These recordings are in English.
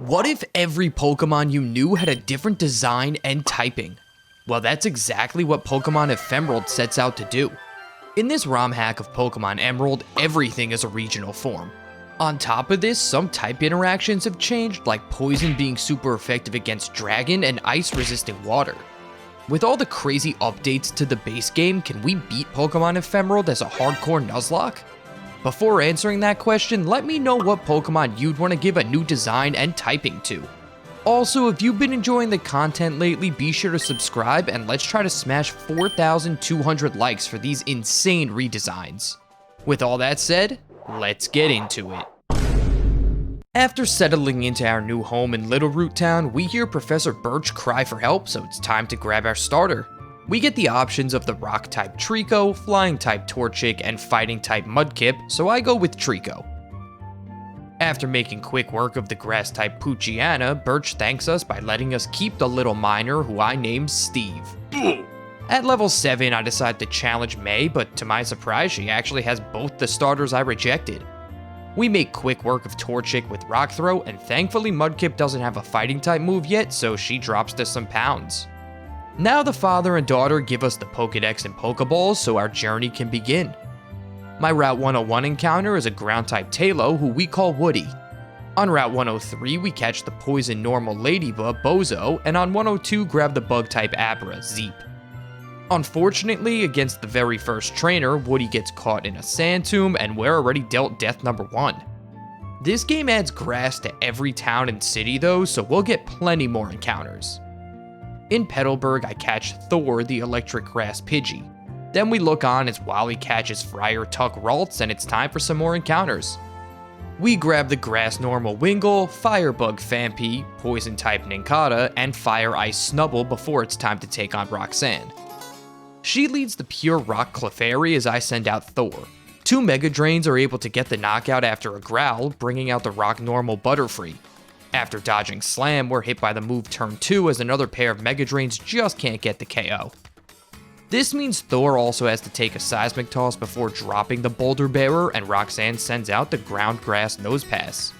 What if every Pokemon you knew had a different design and typing? Well, that's exactly what Pokemon Ephemerald sets out to do. In this ROM hack of Pokemon Emerald, everything is a regional form. On top of this, some type interactions have changed, like Poison being super effective against Dragon and Ice resisting Water. With all the crazy updates to the base game, can we beat Pokemon Ephemerald as a hardcore Nuzlocke? Before answering that question, let me know what Pokemon you'd want to give a new design and typing to. Also, if you've been enjoying the content lately, be sure to subscribe and let's try to smash 4,200 likes for these insane redesigns. With all that said, let's get into it. After settling into our new home in Little Root Town, we hear Professor Birch cry for help, so it's time to grab our starter. We get the options of the Rock-type Trico, Flying-type Torchic, and Fighting-type Mudkip, so I go with Trico. After making quick work of the Grass-type Poochyena, Birch thanks us by letting us keep the little miner who I named Steve. At level 7, I decide to challenge May, but to my surprise, she actually has both the starters I rejected. We make quick work of Torchic with Rock Throw, and thankfully Mudkip doesn't have a Fighting-type move yet, so she drops to some pounds. Now the father and daughter give us the Pokedex and Pokeballs so our journey can begin. My Route 101 encounter is a Ground-type Talo who we call Woody. On Route 103 we catch the Poison Normal Ladybug, Bozo, and on 102 grab the Bug-type Abra, Zeep. Unfortunately, against the very first trainer, Woody gets caught in a sand tomb and we're already dealt death number 1. This game adds grass to every town and city though, so we'll get plenty more encounters. In Petalburg, I catch Thor, the electric grass Pidgey. Then we look on as Wally catches Friar Tuck Ralts, and it's time for some more encounters. We grab the grass normal Wingull, Firebug Phanpy, Poison type Nincada, and Fire Ice Snubbull before it's time to take on Roxanne. She leads the pure rock Clefairy as I send out Thor. 2 Mega Drains are able to get the knockout after a growl, bringing out the rock normal Butterfree. After dodging Slam, we're hit by the move turn 2 as another pair of Mega Drains just can't get the KO. This means Thor also has to take a Seismic Toss before dropping the Boulder Bearer, and Roxanne sends out the Ground Grass Nose Pass.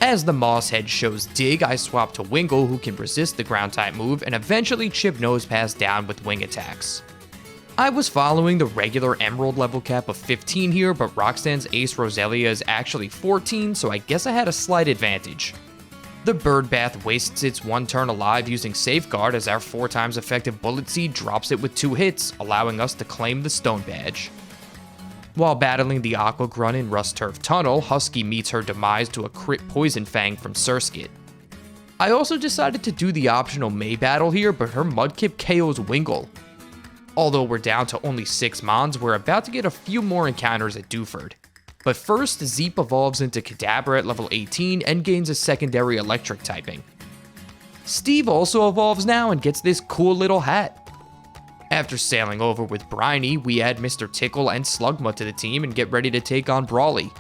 As the Moss Head shows Dig, I swap to Wingull who can resist the Ground type move and eventually chip Nose Pass down with wing attacks. I was following the regular Emerald level cap of 15 here, but Roxanne's Ace Roselia is actually 14, so I guess I had a slight advantage. The Bird Bath wastes its 1 turn alive using Safeguard as our 4 times effective Bullet Seed drops it with 2 hits, allowing us to claim the Stone Badge. While battling the Aqua Grunt in Rust Turf Tunnel, Husky meets her demise to a crit Poison Fang from Surskit. I also decided to do the optional May battle here, but her Mudkip KOs Wingull. Although we're down to only 6 Mons, we're about to get a few more encounters at Dewford. But first, Zeep evolves into Kadabra at level 18 and gains a secondary electric typing. Steve also evolves now and gets this cool little hat. After sailing over with Briny, we add Mr. Tickle and Slugma to the team and get ready to take on Brawly.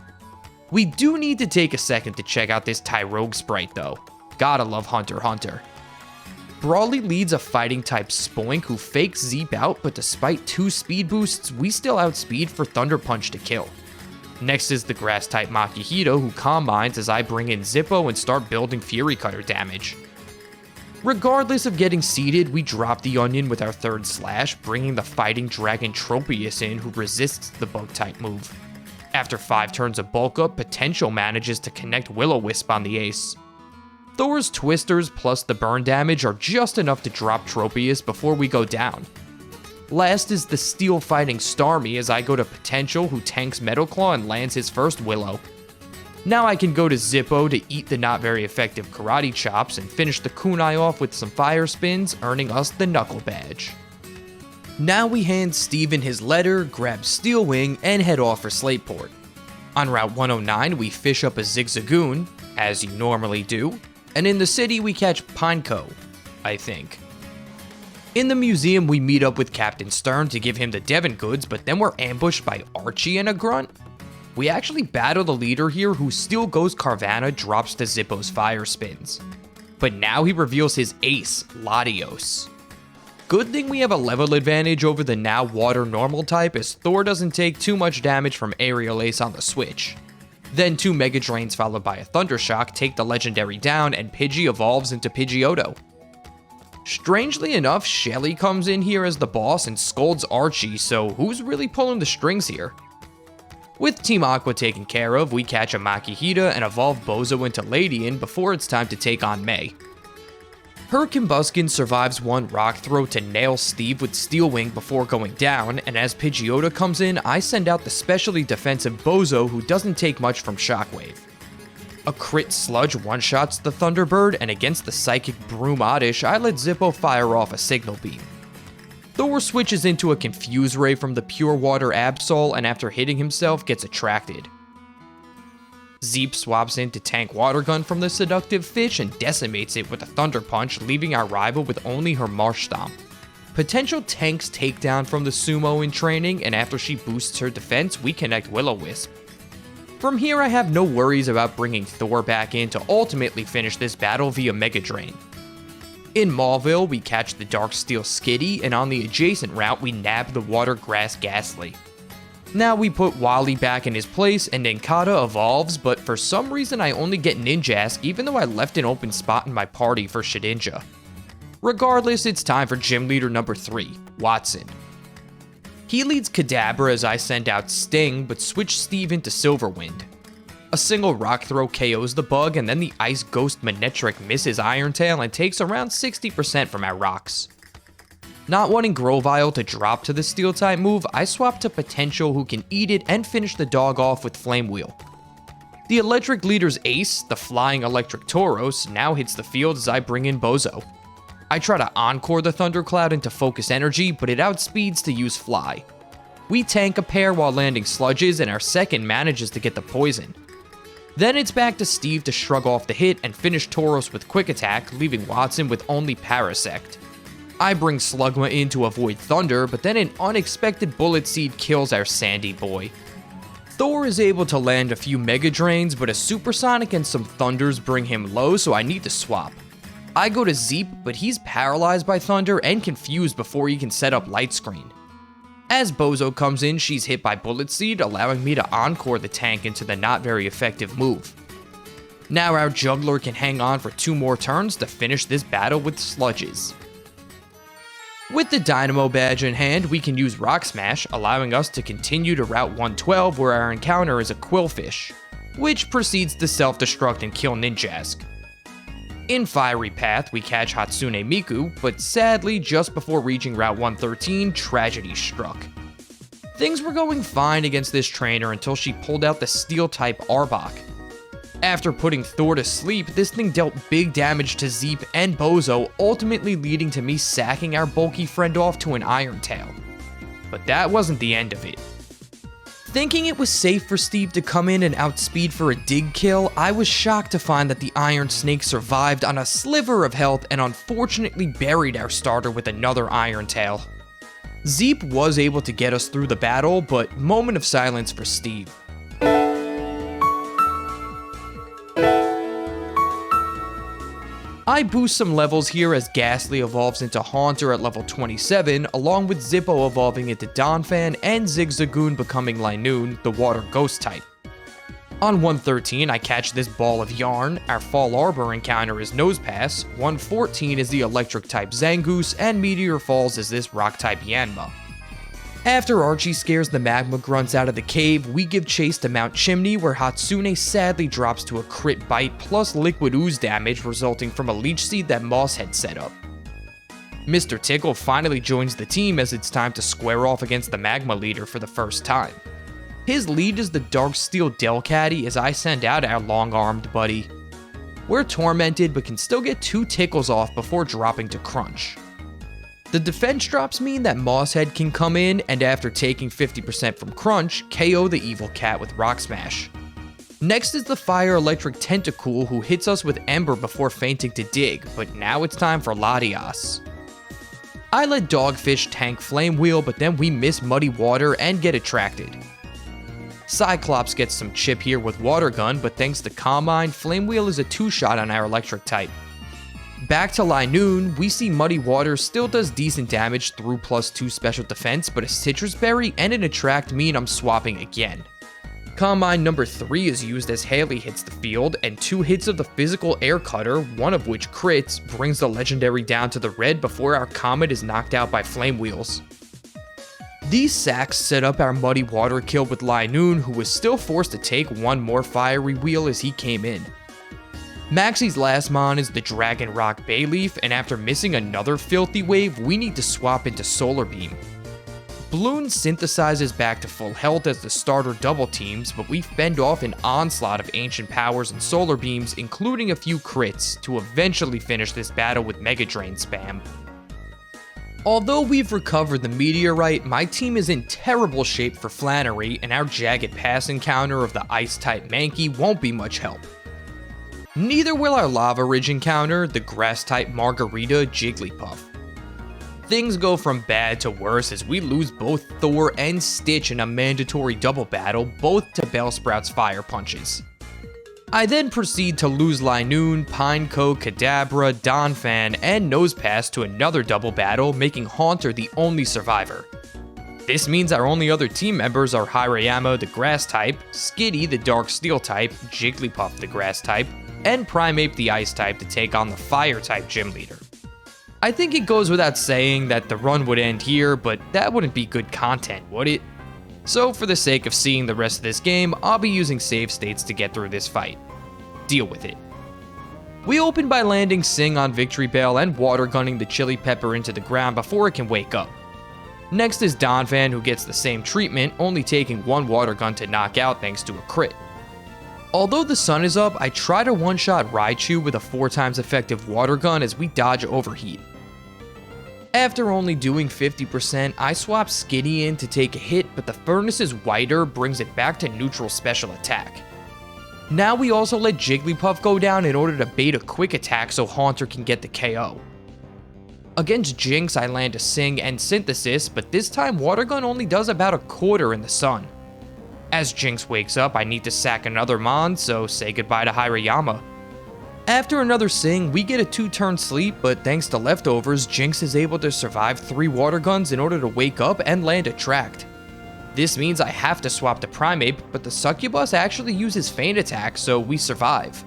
We do need to take a second to check out this Tyrogue sprite though. Gotta love Hunter x Hunter. Brawly leads a fighting type Spoink who fakes Zeep out, but despite 2 speed boosts, we still outspeed for Thunder Punch to kill. Next is the Grass-type Makihito who combines as I bring in Zippo and start building Fury Cutter damage. Regardless of getting seeded, we drop the Onion with our 3rd slash, bringing the Fighting Dragon Tropius in who resists the Bug-type move. After 5 turns of bulk up, Potential manages to connect Will-O-Wisp on the ace. Thor's Twisters plus the burn damage are just enough to drop Tropius before we go down. Last is the Steel Fighting Starmie as I go to Potential who tanks Metal Claw and lands his first Willow. Now I can go to Zippo to eat the not very effective Karate Chops and finish the Kunai off with some Fire Spins, earning us the Knuckle Badge. Now we hand Steven his letter, grab Steel Wing, and head off for Slateport. On Route 109 we fish up a Zigzagoon, as you normally do, and in the city we catch Pineco, I think. In the museum, we meet up with Captain Stern to give him the Devon goods, but then we're ambushed by Archie and a Grunt. We actually battle the leader here, who Steel Ghost Carvanha drops to Zippo's Fire Spins. But now he reveals his ace, Latios. Good thing we have a level advantage over the now water normal type, as Thor doesn't take too much damage from Aerial Ace on the switch. Then 2 Mega Drains followed by a Thunder Shock take the legendary down, and Pidgey evolves into Pidgeotto. Strangely enough, Shelly comes in here as the boss and scolds Archie, so who's really pulling the strings here? With Team Aqua taken care of, we catch a Makihita and evolve Bozo into Ladian before it's time to take on May. Her Combuskin survives one Rock Throw to nail Steve with Steel Wing before going down, and as Pidgeotto comes in, I send out the specially defensive Bozo who doesn't take much from Shockwave. A crit Sludge one-shots the Thunderbird, and against the Psychic Broom Oddish, I let Zippo fire off a Signal Beam. Thor switches into a Confuse Ray from the Pure Water Absol, and after hitting himself, gets attracted. Zeep swaps into Tank Water Gun from the Seductive Fish and decimates it with a Thunder Punch, leaving our rival with only her Marsh Stomp. Potential Tank's takedown from the Sumo in training, and after she boosts her defense, we connect Will-O-Wisp. From here, I have no worries about bringing Thor back in to ultimately finish this battle via Mega Drain. In Mauville, we catch the Darksteel Skitty, and on the adjacent route, we nab the Water Grass Ghastly. Now we put Wally back in his place, and Nincada evolves, but for some reason I only get Ninjask even though I left an open spot in my party for Shedinja. Regardless, it's time for Gym Leader number 3, Watson. He leads Kadabra as I send out Sting, but switch Steve into Silverwind. A single Rock Throw KOs the bug, and then the Ice Ghost Manectric misses Iron Tail and takes around 60% from our rocks. Not wanting Grovyle to drop to the Steel-type move, I swap to Potential who can eat it and finish the dog off with Flame Wheel. The Electric Leader's ace, the Flying Electric Tauros, now hits the field as I bring in Bozo. I try to Encore the Thundercloud into Focus Energy, but it outspeeds to use Fly. We tank a pair while landing Sludges, and our second manages to get the Poison. Then it's back to Steve to shrug off the hit and finish Tauros with Quick Attack, leaving Watson with only Parasect. I bring Slugma in to avoid Thunder, but then an unexpected Bullet Seed kills our Sandy boy. Thor is able to land a few Mega Drains, but a Supersonic and some Thunders bring him low, so I need to swap. I go to Zeep, but he's paralyzed by Thunder and confused before he can set up Light Screen. As Bozo comes in, she's hit by Bullet Seed, allowing me to Encore the tank into the not very effective move. Now our Juggler can hang on for 2 more turns to finish this battle with Sludges. With the Dynamo badge in hand, we can use Rock Smash, allowing us to continue to Route 112 where our encounter is a Quillfish, which proceeds to self-destruct and kill Ninjask. In Fiery Path, we catch Hatsune Miku, but sadly, just before reaching Route 113, tragedy struck. Things were going fine against this trainer until she pulled out the Steel-type Arbok. After putting Thor to sleep, this thing dealt big damage to Zeep and Bozo, ultimately leading to me sacking our bulky friend off to an Iron Tail. But that wasn't the end of it. Thinking it was safe for Steve to come in and outspeed for a dig kill, I was shocked to find that the Iron Snake survived on a sliver of health and unfortunately buried our starter with another Iron Tail. Zeep was able to get us through the battle, but moment of silence for Steve. I boost some levels here as Ghastly evolves into Haunter at level 27, along with Zippo evolving into Donphan and Zigzagoon becoming Linoon, the Water Ghost type. On 113, I catch this Ball of Yarn, our Fall Arbor encounter is Nosepass, 114 is the Electric type Zangoose, and Meteor Falls is this Rock type Yanma. After Archie scares the Magma Grunts out of the cave, we give chase to Mount Chimney where Hatsune sadly drops to a crit bite plus liquid ooze damage resulting from a Leech Seed that Moss had set up. Mr. Tickle finally joins the team as it's time to square off against the Magma leader for the first time. His lead is the Darksteel Delcatty as I send out our long-armed buddy. We're tormented but can still get 2 tickles off before dropping to Crunch. The defense drops mean that Mosshead can come in, and after taking 50% from Crunch, KO the evil cat with Rock Smash. Next is the Fire Electric Tentacool who hits us with Ember before fainting to dig, but now it's time for Latias. I let Dogfish tank Flame Wheel, but then we miss Muddy Water and get attracted. Cyclops gets some chip here with Water Gun, but thanks to Calm Mind, Flame Wheel is a 2-shot on our Electric type. Back to Linoon, we see Muddy Water still does decent damage through +2 special defense, but a Citrus Berry and an Attract mean I'm swapping again. Combine number 3 is used as Haley hits the field, and 2 hits of the physical air cutter, one of which crits, brings the legendary down to the red before our Comet is knocked out by Flame Wheels. These sacks set up our Muddy Water kill with Linoon, who was still forced to take one more fiery wheel as he came in. Maxie's last mon is the Dragon Rock Bayleaf, and after missing another filthy wave, we need to swap into Solar Beam. Bloon synthesizes back to full health as the starter double teams, but we fend off an onslaught of ancient powers and solar beams, including a few crits, to eventually finish this battle with Mega Drain spam. Although we've recovered the meteorite, my team is in terrible shape for Flannery, and our jagged pass encounter of the ice-type Mankey won't be much help. Neither will our Lava Ridge encounter, the grass-type Margarita Jigglypuff. Things go from bad to worse as we lose both Thor and Stitch in a mandatory double battle, both to Bellsprout's fire punches. I then proceed to lose Linoon, Pineco, Kadabra, Donphan, and Nosepass to another double battle, making Haunter the only survivor. This means our only other team members are Hirayama the grass type, Skitty the dark steel type, Jigglypuff the grass type, and Primeape the ice type to take on the fire type gym leader. I think it goes without saying that the run would end here, but that wouldn't be good content, would it? So for the sake of seeing the rest of this game, I'll be using save states to get through this fight. Deal with it. We open by landing Sing on Victory Bell and water gunning the Chili Pepper into the ground before it can wake up. Next is Donphan, who gets the same treatment, only taking one water gun to knock out thanks to a crit. Although the sun is up, I try to one-shot Raichu with a 4 times effective water gun as we dodge overheat. After only doing 50%, I swap Skitty in to take a hit, but the Furnace's Whiter brings it back to neutral special attack. Now we also let Jigglypuff go down in order to bait a quick attack so Haunter can get the KO. Against Jinx, I land a Sing and Synthesis, but this time Water Gun only does about a quarter in the sun. As Jinx wakes up, I need to sack another Mon, so say goodbye to Hirayama. After another Sing, we get a 2-turn sleep, but thanks to leftovers, Jinx is able to survive 3 water guns in order to wake up and land a Tract. This means I have to swap to Primeape, but the Succubus actually uses Feint Attack, so we survive.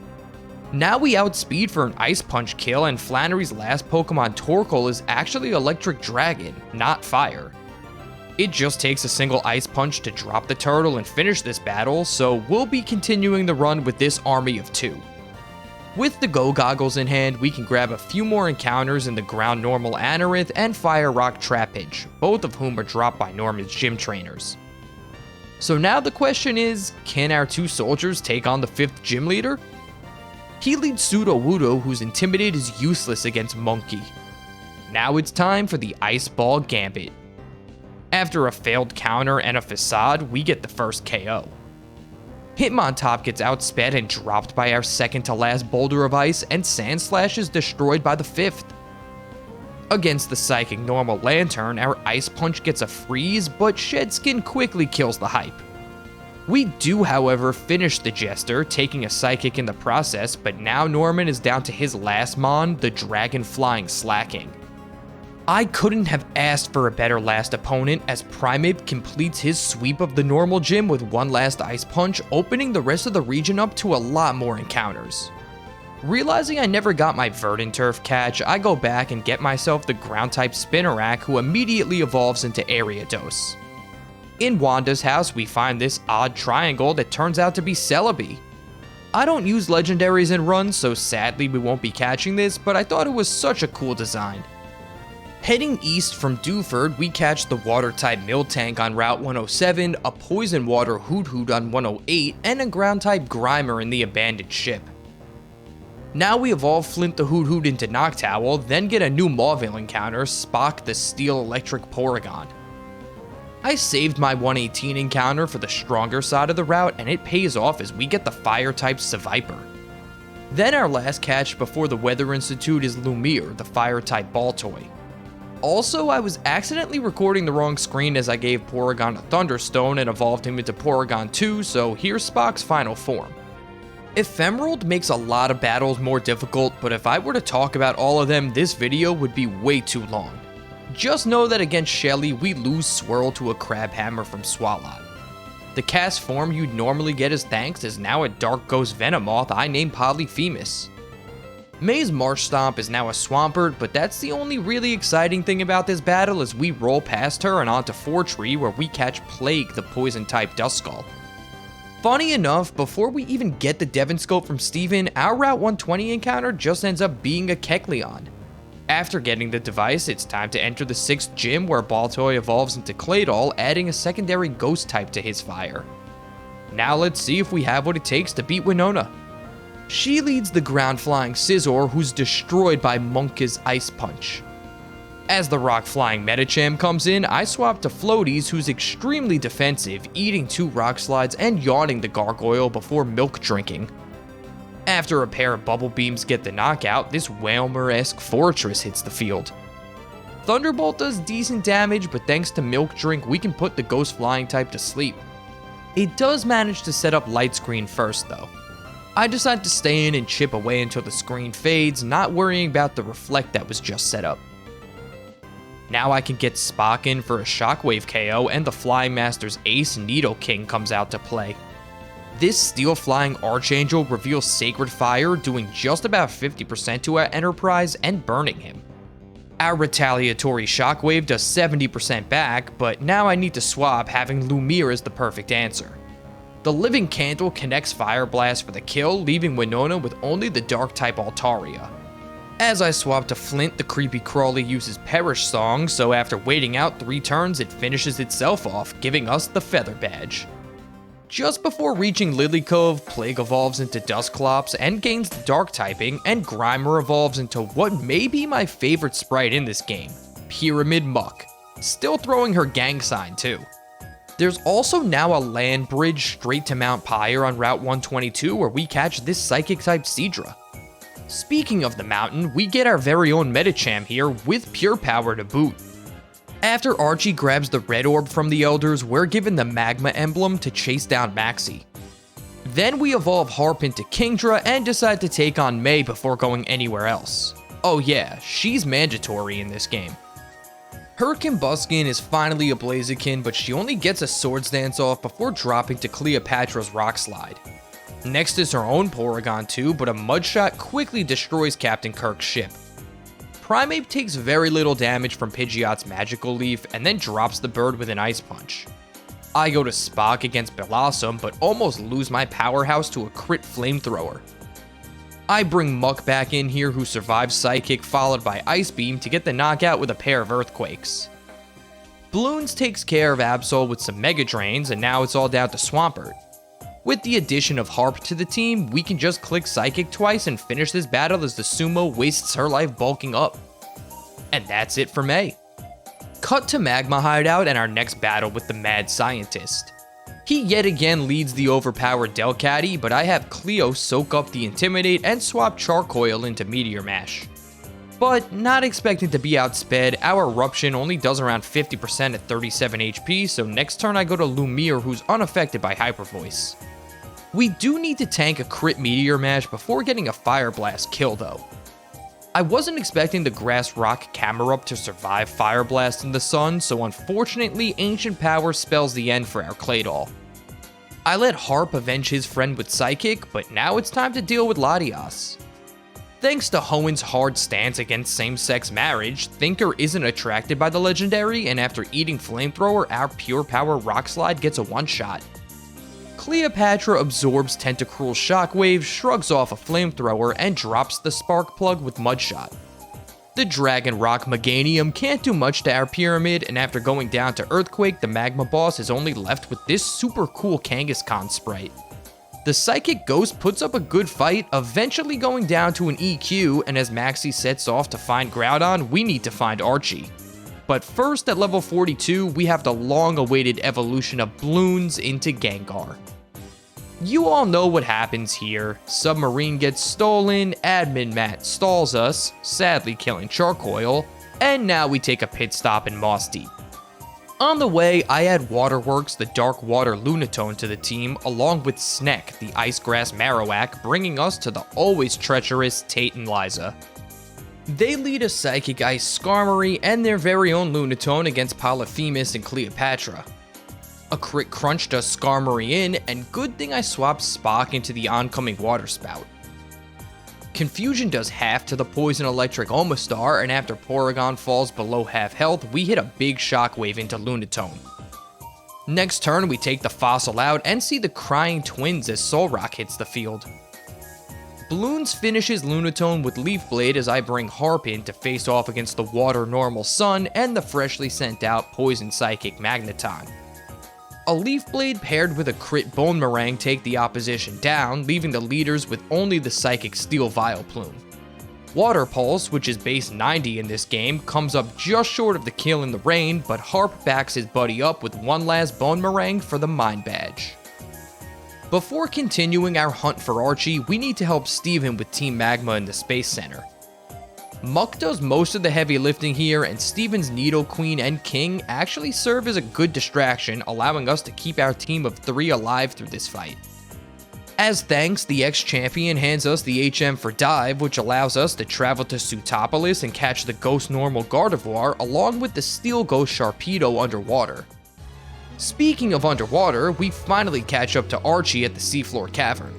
Now we outspeed for an Ice Punch kill, and Flannery's last Pokemon Torkoal is actually Electric Dragon, not Fire. It just takes a single Ice Punch to drop the turtle and finish this battle, so we'll be continuing the run with this army of 2. With the Go Goggles in hand, we can grab a few more encounters in the Ground Normal Anorith and Fire Rock Trapinch, both of whom are dropped by Norman's gym trainers. So now the question is, can our 2 soldiers take on the 5th gym leader? He leads Sudowoodo, whose Intimidate is useless against Monkey. Now it's time for the Ice Ball Gambit. After a failed counter and a facade, we get the first KO. Hitmontop gets outsped and dropped by our second to last Boulder of Ice, and Sandslash is destroyed by the 5th. Against the Psychic Normal Lantern, our Ice Punch gets a freeze, but Shedskin quickly kills the hype. We do, however, finish the Jester, taking a Psychic in the process, but now Norman is down to his last Mon, the Dragon Flying Slacking. I couldn't have asked for a better last opponent, as Primeape completes his sweep of the normal gym with one last Ice Punch, opening the rest of the region up to a lot more encounters. Realizing I never got my Verdanturf catch, I go back and get myself the Ground-type Spinarak, who immediately evolves into Ariados. In Wanda's house, we find this odd triangle that turns out to be Celebi. I don't use legendaries in runs, so sadly we won't be catching this, but I thought it was such a cool design. Heading east from Dewford, we catch the Water-type Miltank on Route 107, a Poison Water Hoot on 108, and a Ground-type Grimer in the Abandoned Ship. Now we evolve Flint the Hoot into Noctowl, then get a new Mauville encounter, Spock the Steel Electric Porygon. I saved my 118 encounter for the stronger side of the route, and it pays off as we get the Fire-type Seviper. Then our last catch before the Weather Institute is Lumiere, the Fire-type Baltoy. Also, I was accidentally recording the wrong screen as I gave Porygon a Thunderstone and evolved him into Porygon 2, so here's Spock's final form. Ephemerald makes a lot of battles more difficult, but if I were to talk about all of them, this video would be way too long. Just know that against Shelly, we lose Swirl to a Crabhammer from Swalot. The cast form you'd normally get as thanks is now a Dark Ghost Venomoth I named Polyphemus. May's Marsh Stomp is now a Swampert, but that's the only really exciting thing about this battle as we roll past her and onto Fortree where we catch Plague, the poison-type Duskull. Funny enough, before we even get the Devon Scope from Steven, our Route 120 encounter just ends up being a Kecleon. After getting the device, it's time to enter the 6th gym where Baltoy evolves into Claydol, adding a secondary ghost type to his fire. Now let's see if we have what it takes to beat Winona. She leads the ground-flying Scizor, who's destroyed by Munka's Ice Punch. As the rock-flying Medicham comes in, I swap to Floaties, who's extremely defensive, eating 2 rock slides and yawning the Gargoyle before milk drinking. After a pair of Bubble Beams get the knockout, this Whalmer-esque Fortress hits the field. Thunderbolt does decent damage, but thanks to Milk Drink, we can put the Ghost Flying type to sleep. It does manage to set up Light Screen first, though. I decide to stay in and chip away until the screen fades, not worrying about the Reflect that was just set up. Now I can get Spock in for a Shockwave KO, and the Flying Master's ace Nidoking comes out to play. This Steel Flying Archangel reveals Sacred Fire, doing just about 50% to our Enterprise and burning him. Our retaliatory Shockwave does 70% back, but now I need to swap, having Lumiere as the perfect answer. The Living Candle connects Fire Blast for the kill, leaving Winona with only the Dark-type Altaria. As I swap to Flint, the creepy Crawly uses Perish Song, so after waiting out 3 turns, it finishes itself off, giving us the Feather Badge. Just before reaching Lily Cove, Plague evolves into Dusclops and gains the Dark typing, and Grimer evolves into what may be my favorite sprite in this game, Pyramid Muck, still throwing her gang sign too. There's also now a land bridge straight to Mount Pyre on Route 122 where we catch this Psychic-type Seadra. Speaking of the mountain, we get our very own Medicham here with Pure Power to boot. After Archie grabs the red orb from the Elders, we're given the Magma emblem to chase down Maxie. Then we evolve Harp into Kingdra and decide to take on May before going anywhere else. Oh yeah, she's mandatory in this game. Her Combuskin is finally a Blaziken, but she only gets a Swords Dance off before dropping to Cleopatra's Rock Slide. Next is her own Porygon 2, but a Mudshot quickly destroys Captain Kirk's ship. Primeape takes very little damage from Pidgeot's Magical Leaf and then drops the bird with an Ice Punch. I go to Spock against Blossom, but almost lose my powerhouse to a crit Flamethrower. I bring Muck back in here, who survives Psychic followed by Ice Beam to get the knockout with a pair of Earthquakes. Bloons takes care of Absol with some Mega Drains, and now it's all down to Swampert. With the addition of Harp to the team, we can just click Psychic twice and finish this battle as the Sumo wastes her life bulking up. And that's it for May. Cut to Magma Hideout and our next battle with the Mad Scientist. He yet again leads the overpowered Delcatty, but I have Cleo soak up the Intimidate and swap Charcoil into Meteor Mash. But not expecting to be outsped, our Eruption only does around 50% at 37 HP, so next turn I go to Lumiere, who's unaffected by Hyper Voice. We do need to tank a crit Meteor Mash before getting a Fire Blast kill though. I wasn't expecting the Grass Rock Camerupt to survive Fire Blast in the sun, so unfortunately Ancient Power spells the end for our Claydol. I let Harp avenge his friend with Psychic, but now it's time to deal with Latias. Thanks to Hoenn's hard stance against same-sex marriage, Thinker isn't attracted by the legendary, and after eating Flamethrower, our Pure Power Rock Slide gets a one-shot. Cleopatra absorbs Tentacruel's Shockwave, shrugs off a Flamethrower, and drops the Spark Plug with Mudshot. The Dragon Rock Meganium can't do much to our Pyramid, and after going down to Earthquake, the Magma boss is only left with this super cool Kangaskhan sprite. The Psychic Ghost puts up a good fight, eventually going down to an EQ, and as Maxie sets off to find Groudon, we need to find Archie. But first, at level 42, we have the long-awaited evolution of Bloons into Gengar. You all know what happens here. Submarine gets stolen, Admin Matt stalls us, sadly killing Charcoil, and now we take a pit stop in Moss Deep. On the way, I add Waterworks, the Dark Water Lunatone, to the team, along with Sneck, the Ice Grass Marowak, bringing us to the always treacherous Tate and Liza. They lead a Psychic Ice Skarmory and their very own Lunatone against Polyphemus and Cleopatra. A crit crunch does Skarmory in, and good thing I swapped Spock into the oncoming Water Spout. Confusion does half to the Poison Electric Omastar, and after Porygon falls below half health, we hit a big Shockwave into Lunatone. Next turn, we take the Fossil out and see the Crying Twins as Solrock hits the field. Bloons finishes Lunatone with Leaf Blade as I bring Harp in to face off against the Water Normal Sun and the freshly sent out Poison Psychic Magneton. A Leaf Blade paired with a crit Bonemerang take the opposition down, leaving the leaders with only the Psychic Steel Vileplume. Water Pulse, which is base 90 in this game, comes up just short of the kill in the rain, but Harp backs his buddy up with one last Bonemerang for the Mind Badge. Before continuing our hunt for Archie, we need to help Steven with Team Magma in the Space Center. Muck does most of the heavy lifting here, and Steven's Nidoqueen and King actually serve as a good distraction, allowing us to keep our team of 3 alive through this fight. As thanks, the ex-champion hands us the HM for Dive, which allows us to travel to Sootopolis and catch the Ghost Normal Gardevoir, along with the Steel Ghost Sharpedo underwater. Speaking of underwater, we finally catch up to Archie at the Seafloor Cavern.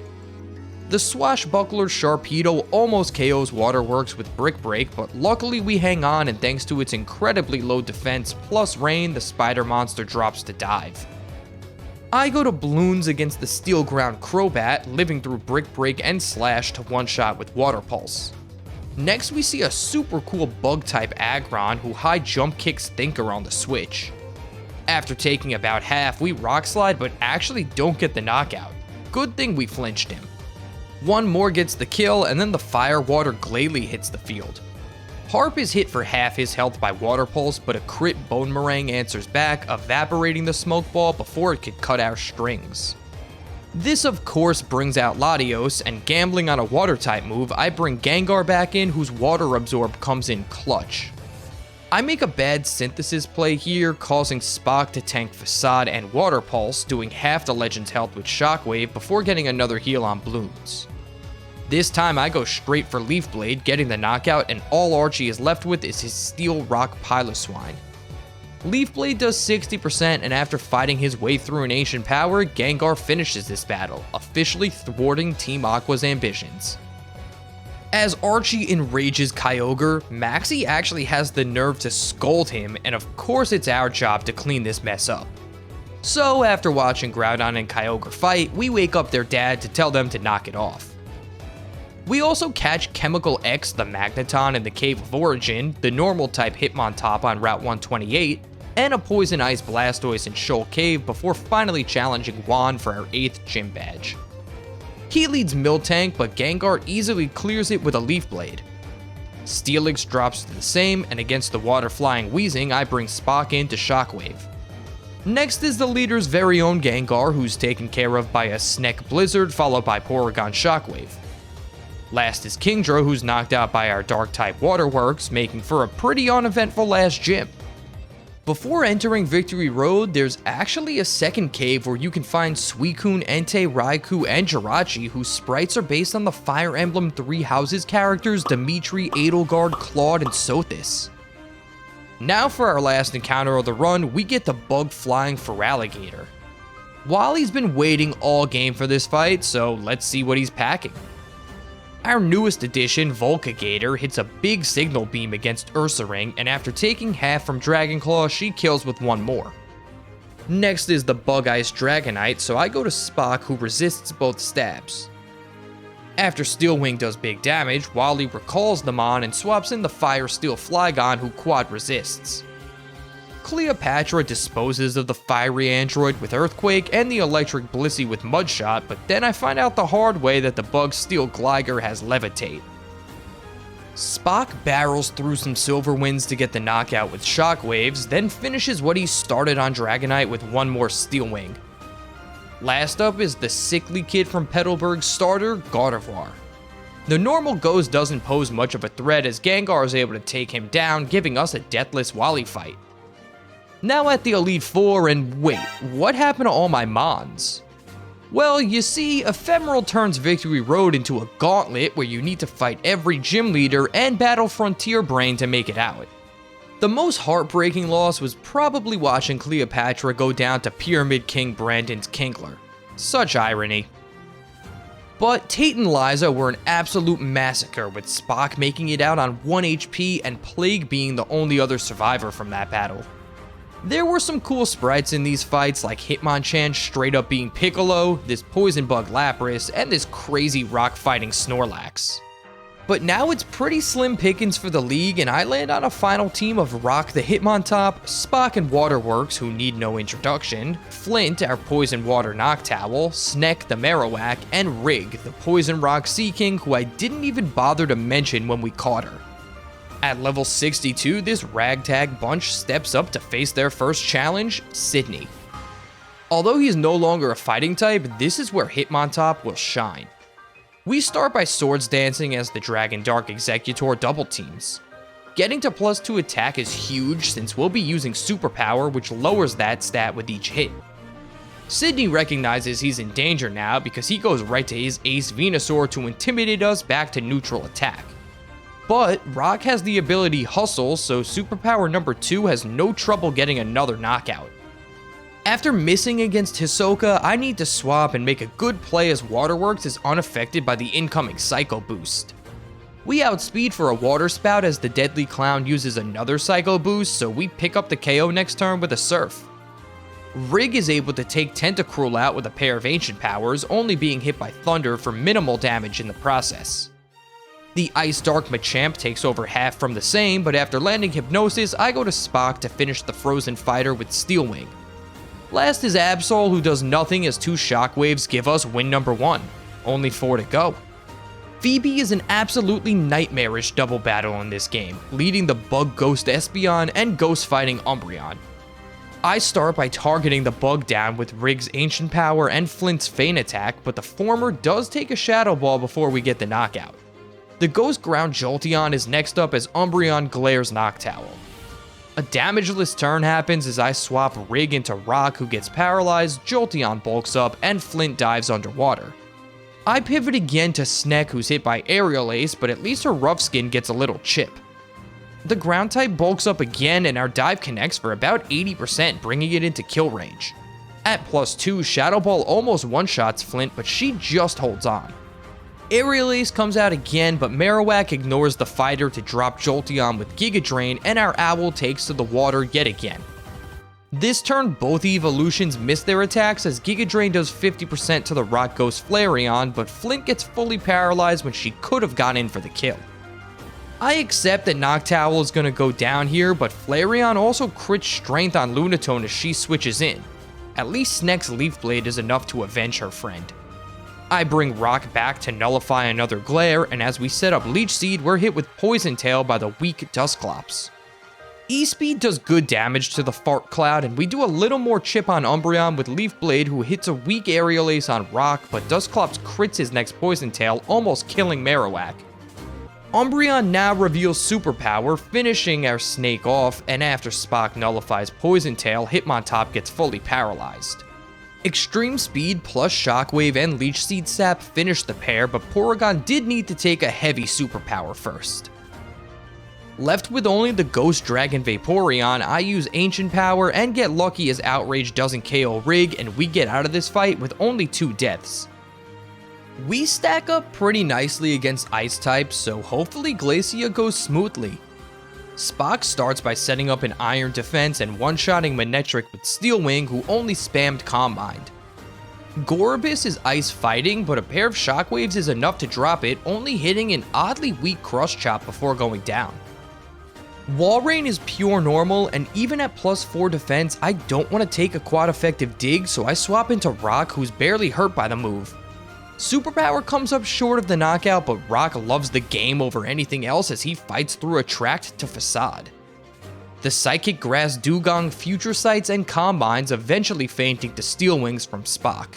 The swashbuckler Sharpedo almost KOs Waterworks with Brick Break, but luckily we hang on, and thanks to its incredibly low defense plus rain, the spider monster drops to Dive. I go to Bloons against the Steel Ground Crobat, living through Brick Break and Slash to one-shot with Water Pulse. Next we see a super cool Bug-type Aggron who high jump kicks Thinker on the switch. After taking about half, we Rock Slide but actually don't get the knockout. Good thing we flinched him. One more gets the kill, and then the Fire Water Glalie hits the field. Harp is hit for half his health by Water Pulse, but a crit Bonemerang answers back, evaporating the Smoke Ball before it could cut our strings. This of course brings out Latios, and gambling on a Water-type move, I bring Gengar back in, whose Water Absorb comes in clutch. I make a bad Synthesis play here, causing Spock to tank Facade and Water Pulse, doing half the Legend's health with Shockwave before getting another heal on Bloons. This time I go straight for Leaf Blade, getting the knockout, and all Archie is left with is his Steel Rock Piloswine. Leaf Blade does 60%, and after fighting his way through an Ancient Power, Gengar finishes this battle, officially thwarting Team Aqua's ambitions. As Archie enrages Kyogre, Maxie actually has the nerve to scold him, and of course it's our job to clean this mess up. So after watching Groudon and Kyogre fight, we wake up their dad to tell them to knock it off. We also catch Chemical X the Magneton in the Cave of Origin, the normal type Hitmontop on Route 128, and a Poison Ice Blastoise in Shoal Cave before finally challenging Juan for our 8th gym badge. He leads Miltank, but Gengar easily clears it with a Leaf Blade. Steelix drops to the same, and against the water-flying Weezing, I bring Spock in to Shockwave. Next is the leader's very own Gengar, who's taken care of by a Sneck Blizzard followed by Porygon Shockwave. Last is Kingdra, who's knocked out by our Dark-type Waterworks, making for a pretty uneventful last gym. Before entering Victory Road, there's actually a second cave where you can find Suicune, Entei, Raikou, and Jirachi, whose sprites are based on the Fire Emblem Three Houses characters Dimitri, Edelgard, Claude, and Sothis. Now for our last encounter of the run, we get the bug-flying Feraligatr. Wally's been waiting all game for this fight, so let's see what he's packing. Our newest addition, Volcagator, hits a big Signal Beam against Ursaring, and after taking half from Dragon Claw, she kills with one more. Next is the Bug Ice Dragonite, so I go to Spock, who resists both stabs. After Steel Wing does big damage, Wally recalls the Mon and swaps in the Fire Steel Flygon, who quad resists. Cleopatra disposes of the fiery android with Earthquake and the electric Blissey with Mudshot, but then I find out the hard way that the bug Steel Gligar has Levitate. Spock barrels through some Silver Winds to get the knockout with Shockwaves, then finishes what he started on Dragonite with one more Steel Wing. Last up is the sickly kid from Petalburg's starter, Gardevoir. The normal Ghost doesn't pose much of a threat as Gengar is able to take him down, giving us a deathless Wally fight. Now at the Elite Four, and wait, what happened to all my Mons? Well, you see, Ephemerald turns Victory Road into a gauntlet where you need to fight every gym leader and battle Frontier Brain to make it out. The most heartbreaking loss was probably watching Cleopatra go down to Pyramid King Brandon's Kingler. Such irony. But Tate and Liza were an absolute massacre, with Spock making it out on 1 HP and Plague being the only other survivor from that battle. There were some cool sprites in these fights, like Hitmonchan straight up being Piccolo, this poison bug Lapras, and this crazy rock fighting Snorlax. But now it's pretty slim pickings for the league, and I land on a final team of Rock the Hitmontop, Spock and Waterworks, who need no introduction, Flint, our Poison Water Noctowl, Sneck the Marowak, and Rig, the Poison Rock Sea King, who I didn't even bother to mention when we caught her. At level 62, this ragtag bunch steps up to face their first challenge, Sydney. Although he's no longer a fighting type, this is where Hitmontop will shine. We start by swords dancing as the Dragon Dark Executor double teams. Getting to +2 attack is huge since we'll be using superpower, which lowers that stat with each hit. Sydney recognizes he's in danger now because he goes right to his Ace Venusaur to intimidate us back to neutral attack. But Rock has the ability Hustle, so superpower number 2 has no trouble getting another knockout. After missing against Hisoka, I need to swap and make a good play as Waterworks is unaffected by the incoming Psycho boost. We outspeed for a Water Spout as the Deadly Clown uses another Psycho boost, so we pick up the KO next turn with a Surf. Rig is able to take Tentacruel out with a pair of Ancient Powers, only being hit by Thunder for minimal damage in the process. The Ice Dark Machamp takes over half from the same, but after landing Hypnosis, I go to Spock to finish the Frozen Fighter with Steel Wing. Last is Absol, who does nothing as 2 Shockwaves give us win number 1. Only 4 to go. Phoebe is an absolutely nightmarish double battle in this game, leading the Bug Ghost Espeon and Ghost fighting Umbreon. I start by targeting the Bug down with Rig's Ancient Power and Flint's Feint Attack, but the former does take a Shadow Ball before we get the knockout. The Ghost Ground Jolteon is next up as Umbreon glares Noctowl. A damageless turn happens as I swap Rig into Rock, who gets paralyzed, Jolteon bulks up, and Flint dives underwater. I pivot again to Sneck, who's hit by Aerial Ace, but at least her Rough Skin gets a little chip. The ground type bulks up again, and our dive connects for about 80%, bringing it into kill range. At +2, Shadow Ball almost one-shots Flint, but she just holds on. Aerial Ace comes out again, but Marowak ignores the fighter to drop Jolteon with Giga Drain, and our Owl takes to the water yet again. This turn, both evolutions miss their attacks as Giga Drain does 50% to the Rock Ghost Flareon, but Flint gets fully paralyzed when she could have gone in for the kill. I accept that Noctowl is going to go down here, but Flareon also crits Strength on Lunatone as she switches in. At least Sneck's Leaf Blade is enough to avenge her friend. I bring Rock back to nullify another glare, and as we set up Leech Seed, we're hit with Poison Tail by the weak Dusclops. E-Speed does good damage to the Fart Cloud, and we do a little more chip on Umbreon with Leaf Blade, who hits a weak Aerial Ace on Rock, but Dusclops crits his next Poison Tail, almost killing Marowak. Umbreon now reveals Superpower, finishing our Snake off, and after Spock nullifies Poison Tail, Hitmontop gets fully paralyzed. Extreme Speed plus Shockwave and Leech Seed Sap finished the pair, but Porygon did need to take a heavy superpower first. Left with only the Ghost Dragon Vaporeon, I use Ancient Power and get lucky as Outrage doesn't KO Rig, and we get out of this fight with only 2 deaths. We stack up pretty nicely against Ice types, so hopefully Glacia goes smoothly. Spock starts by setting up an Iron Defense and one-shotting Manectric with Steel Wing, who only spammed Combined. Gorobus is Ice fighting, but a pair of Shockwaves is enough to drop it, only hitting an oddly weak Cross Chop before going down. Walrein is pure normal, and even at +4 defense, I don't want to take a quad effective dig, so I swap into Rock, who's barely hurt by the move. Superpower comes up short of the knockout, but Rock loves the game over anything else as he fights through Attract to Facade. The Psychic Grass Dugong Future Sights and Combines, eventually fainting to Steel Wings from Spock.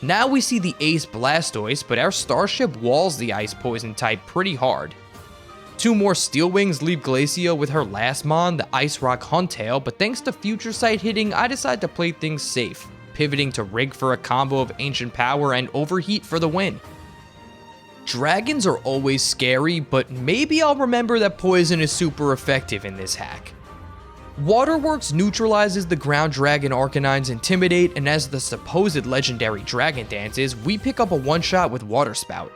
Now we see the Ace Blastoise, but our Starship walls the Ice Poison type pretty hard. 2 more Steel Wings leave Glacia with her last Mon, the Ice Rock Huntail, but thanks to Future Sight hitting, I decide to play things safe, pivoting to Rig for a combo of Ancient Power and Overheat for the win. Dragons are always scary, but maybe I'll remember that poison is super effective in this hack. Waterworks neutralizes the ground dragon Arcanine's Intimidate, and as the supposed legendary dragon dances, we pick up a one-shot with Water Spout.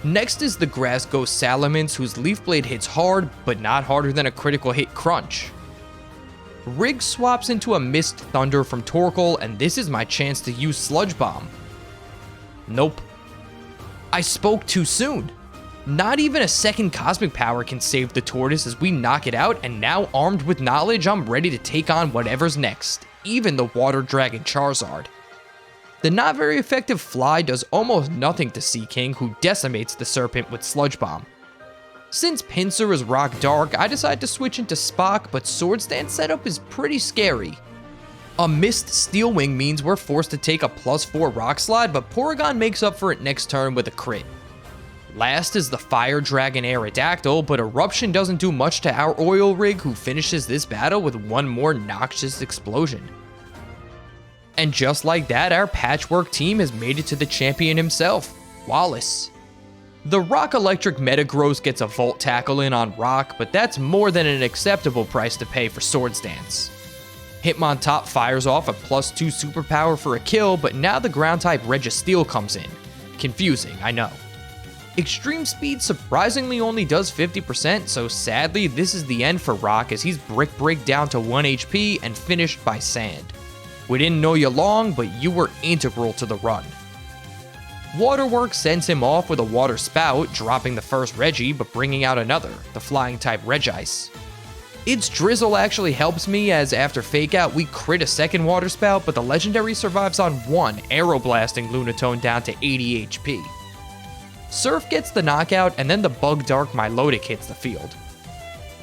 Next is the Grass Ghost Salamence, whose Leaf Blade hits hard, but not harder than a critical hit Crunch. Rig swaps into a Mist Thunder from Torkoal, and this is my chance to use Sludge Bomb. Nope. I spoke too soon. Not even a second Cosmic Power can save the Tortoise as we knock it out, and now armed with knowledge, I'm ready to take on whatever's next, even the Water Dragon Charizard. The not very effective Fly does almost nothing to Seaking, who decimates the Serpent with Sludge Bomb. Since Pinsir is Rock Dark, I decide to switch into Spock, but Sword Stance setup is pretty scary. A missed Steel Wing means we're forced to take a +4 Rock Slide, but Porygon makes up for it next turn with a crit. Last is the Fire Dragon Aerodactyl, but Eruption doesn't do much to our Oil Rig, who finishes this battle with one more noxious explosion. And just like that, our Patchwork team has made it to the champion himself, Wallace. The Rock Electric Metagross gets a Volt Tackle in on Rock, but that's more than an acceptable price to pay for Swords Dance. Hitmontop fires off a +2 superpower for a kill, but now the ground-type Registeel comes in. Confusing, I know. Extreme Speed surprisingly only does 50%, so sadly this is the end for Rock as he's Brick Break down to 1 HP and finished by Sand. We didn't know you long, but you were integral to the run. Waterworks sends him off with a Water Spout, dropping the first Reggie but bringing out another, the Flying-type Regice. Its Drizzle actually helps me as after Fake Out we crit a second Water Spout, but the Legendary survives on 1, Aeroblasting Lunatone down to 80 HP. Surf gets the knockout, and then the Bug Dark Milotic hits the field.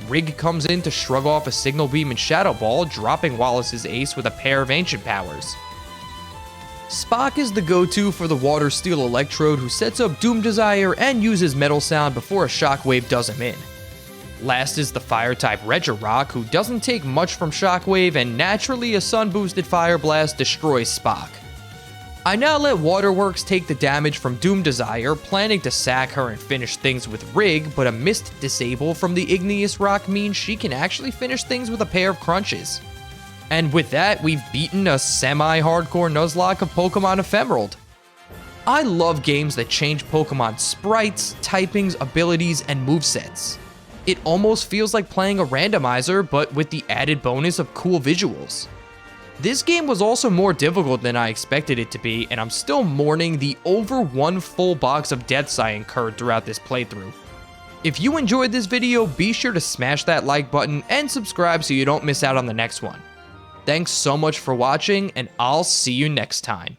Rig comes in to shrug off a Signal Beam and Shadow Ball, dropping Wallace's ace with a pair of Ancient Powers. Spock is the go-to for the Water Steel Electrode, who sets up Doom Desire and uses Metal Sound before a Shockwave does him in. Last is the Fire-type Regirock, who doesn't take much from Shockwave, and naturally a Sun-boosted Fire Blast destroys Spock. I now let Waterworks take the damage from Doom Desire, planning to sack her and finish things with Rig, but a missed disable from the Igneous Rock means she can actually finish things with a pair of Crunches. And with that, we've beaten a semi-hardcore Nuzlocke of Pokemon Ephemerald. I love games that change Pokemon's sprites, typings, abilities, and movesets. It almost feels like playing a randomizer, but with the added bonus of cool visuals. This game was also more difficult than I expected it to be, and I'm still mourning the over 1 full box of deaths I incurred throughout this playthrough. If you enjoyed this video, be sure to smash that like button and subscribe so you don't miss out on the next one. Thanks so much for watching, and I'll see you next time.